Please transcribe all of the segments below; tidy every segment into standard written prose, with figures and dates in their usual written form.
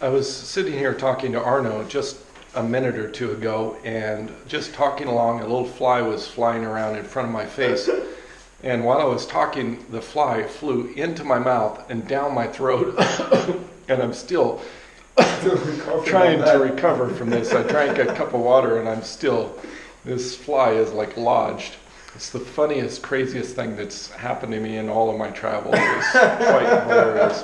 I was sitting here talking to Arno just a minute or two ago, and just talking along, a little fly was flying around in front of my face. And while I was talking, the fly flew into my mouth and down my throat. And I'm still trying to recover from this. I drank a cup of water and I'm still, this fly is like lodged. It's the funniest, craziest thing that's happened to me in all of my travels. It's quite hilarious.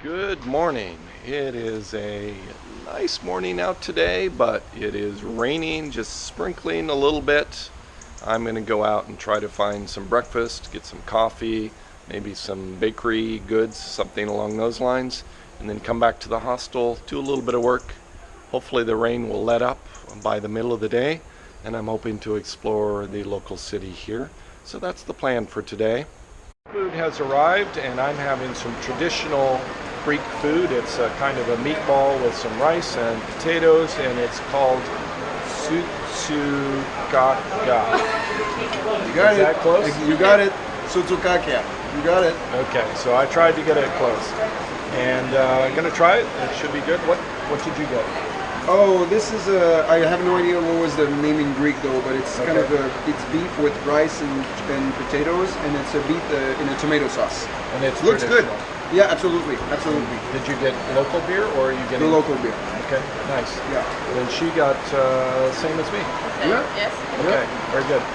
Good morning. It is a nice morning out today, but it is raining, just sprinkling a little bit. I'm going to go out and try to find some breakfast, get some coffee, maybe some bakery goods, something along those lines, and then come back to the hostel, do a little bit of work. Hopefully the rain will let up by the middle of the day, and I'm hoping to explore the local city here. So that's the plan for today. Food has arrived, and I'm having some traditional Greek food. It's a kind of a meatball with some rice and potatoes, and it's called Trikala. You got Is that close? You got it. Tsutsukakia. You got it. Okay, so I tried to get it close, and I'm gonna try it. It should be good. What did you get? Oh, this is I have no idea what was the name in Greek though, but it's kind of it's beef with rice and potatoes, and it's a beef in a tomato sauce. And it looks good. Yeah, absolutely. Did you get local beer, or are you getting the local beer? Okay, nice. Yeah. And she got same as me. Yeah. Yes. Okay, very good.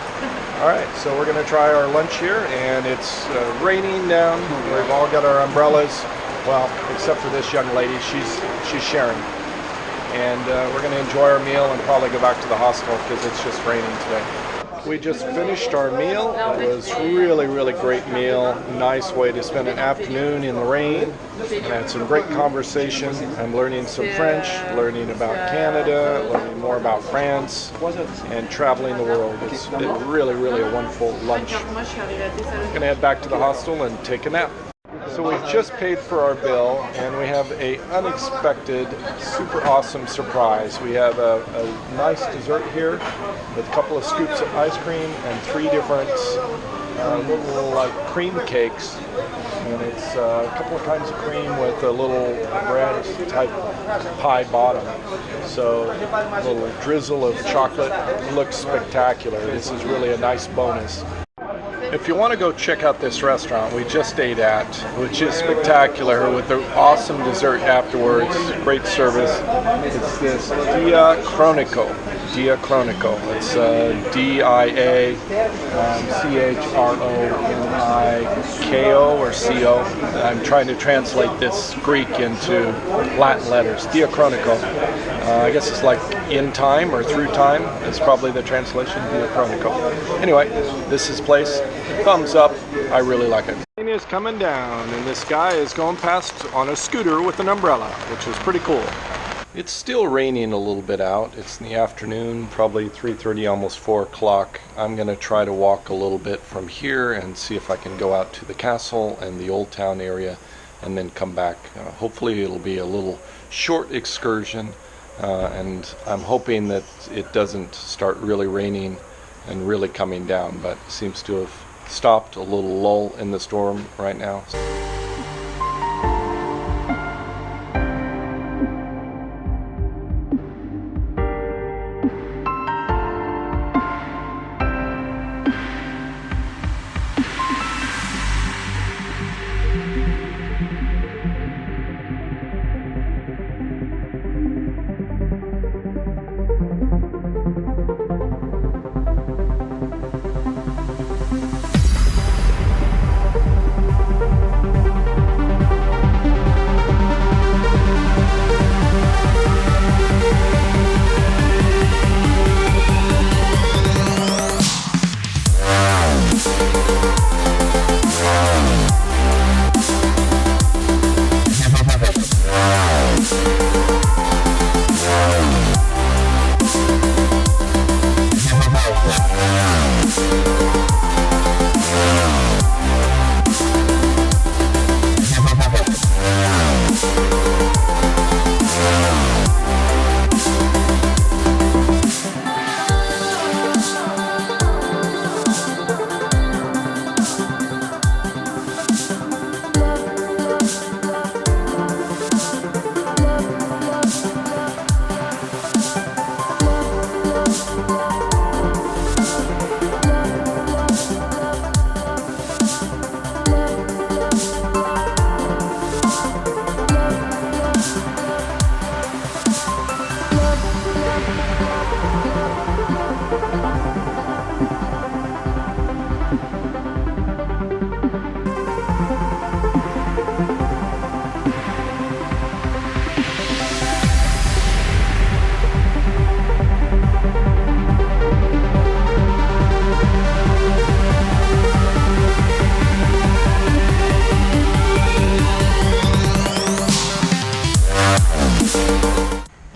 All right, so we're gonna try our lunch here, and it's raining down. We've all got our umbrellas. Well, except for this young lady, she's sharing. And we're gonna enjoy our meal and probably go back to the hostel because it's just raining today. We just finished our meal. It was really great meal. Nice way to spend an afternoon in the rain. And I had some great conversation. I'm learning some French, learning about Canada, learning more about France, and traveling the world. It's been really a wonderful lunch. I'm gonna head back to the hostel and take a nap. So we've just paid for our bill, and we have an unexpected, super awesome surprise. We have a nice dessert here with a couple of scoops of ice cream and 3 different little like cream cakes. And it's a couple of kinds of cream with a little bread type pie bottom. So a little drizzle of chocolate. It looks spectacular. This is really a nice bonus. If you want to go check out this restaurant we just ate at, which is spectacular, with the awesome dessert afterwards, great service, it's this Dia Chronico. It's D-I-A-C-H-R-O-N-I-K-O or C-O. I'm trying to translate this Greek into Latin letters. Dia Chronico. I guess it's like in time or through time. It's probably the translation, Dia Chronico. Anyway, this is place. Thumbs up. I really like it. The rain is coming down, and this guy is going past on a scooter with an umbrella, which is pretty cool. It's still raining a little bit out. It's in the afternoon, probably 3:30, almost 4 o'clock. I'm going to try to walk a little bit from here and see if I can go out to the castle and the old town area and then come back. Hopefully it'll be a little short excursion, and I'm hoping that it doesn't start really raining and really coming down, but it seems to have stopped, a little lull in the storm right now.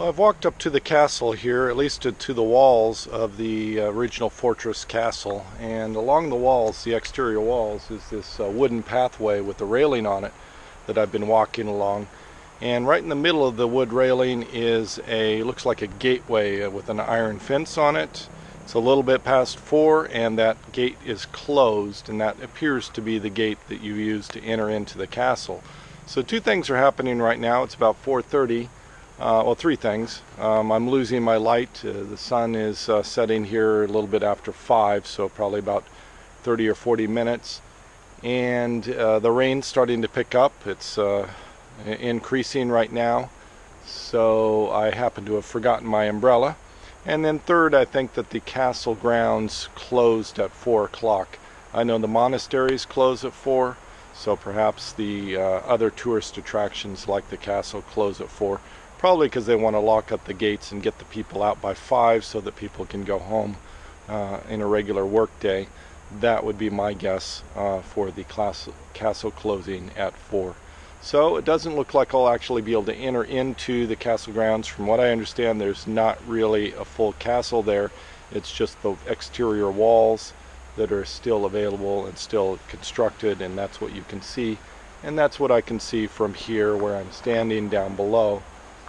Well, I've walked up to the castle here, at least to the walls of the original fortress castle, and along the walls, the exterior walls, is this wooden pathway with a railing on it that I've been walking along. And right in the middle of the wood railing is looks like a gateway with an iron fence on it. It's a little bit past 4 and that gate is closed, and that appears to be the gate that you use to enter into the castle. So two things are happening right now. It's about 4:30. Well, three things. I'm losing my light. The sun is setting here a little bit after 5, so probably about 30 or 40 minutes. And the rain's starting to pick up. It's increasing right now, so I happen to have forgotten my umbrella. And then third, I think that the castle grounds closed at 4 o'clock. I know the monasteries close at 4, so perhaps the other tourist attractions like the castle close at 4. Probably because they want to lock up the gates and get the people out by 5 so that people can go home in a regular work day. That would be my guess for the castle closing at 4. So it doesn't look like I'll actually be able to enter into the castle grounds. From what I understand, there's not really a full castle there. It's just the exterior walls that are still available and still constructed, and that's what you can see. And that's what I can see from here where I'm standing down below,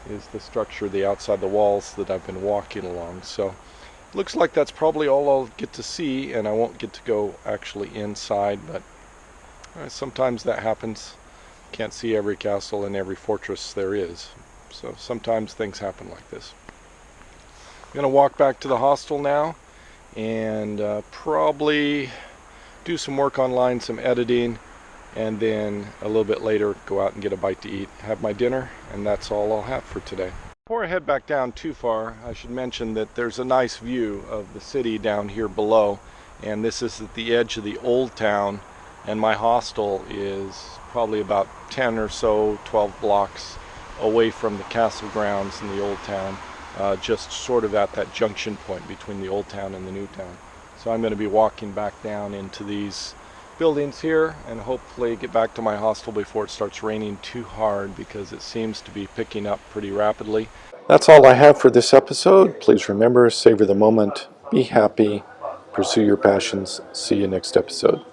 is the structure, the outside the walls that I've been walking along. So looks like that's probably all I'll get to see, and I won't get to go actually inside, but sometimes that happens. Can't see every castle and every fortress there is, so sometimes things happen like this. I'm gonna walk back to the hostel now and probably do some work online, some editing, and then a little bit later go out and get a bite to eat, have my dinner, and that's all I'll have for today. Before I head back down too far, I should mention that there's a nice view of the city down here below, and this is at the edge of the old town, and my hostel is probably about 10 or so, 12 blocks away from the castle grounds in the old town, just sort of at that junction point between the old town and the new town. So I'm going to be walking back down into these buildings here and hopefully get back to my hostel before it starts raining too hard, because it seems to be picking up pretty rapidly. That's all I have for this episode. Please remember, savor the moment, be happy, pursue your passions. See you next episode.